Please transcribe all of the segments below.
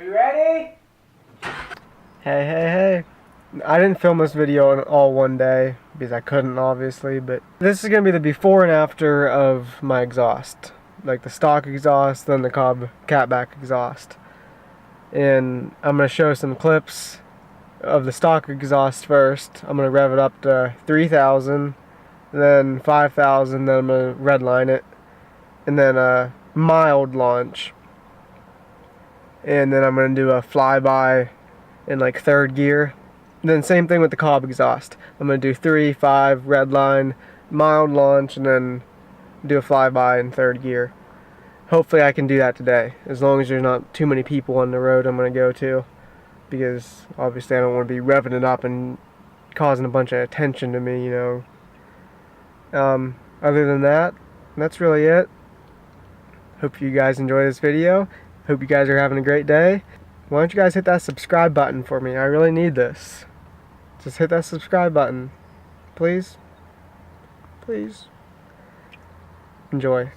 Are you ready? Hey. I didn't film this video in all one day because I couldn't, obviously, but this is going to be the before and after of my exhaust. Like the stock exhaust, then the COBB catback exhaust. And I'm going to show some clips of the stock exhaust first. I'm going to rev it up to 3,000, then 5,000, then I'm going to redline it, and then a mild launch. And then I'm going to do a flyby in like third gear. And then same thing with the COBB exhaust. I'm going to do 3, 5, redline, mild launch, and then do a flyby in third gear. Hopefully I can do that today, as long as there's not too many people on the road I'm going to go to, because obviously I don't want to be revving it up and causing a bunch of attention to me, you know. Other than that, that's really it. Hope you guys enjoy this video. Hope you guys are having a great day. Why don't you guys hit that subscribe button for me? I really need this. Just hit that subscribe button. Please. Please. Enjoy.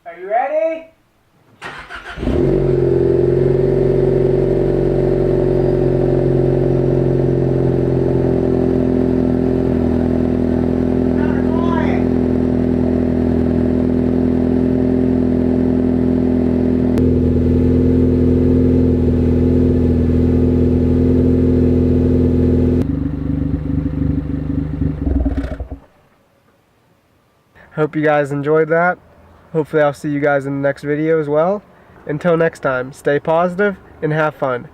Are you ready? Hope you guys enjoyed that. Hopefully I'll see you guys in the next video as well. Until next time, stay positive and have fun.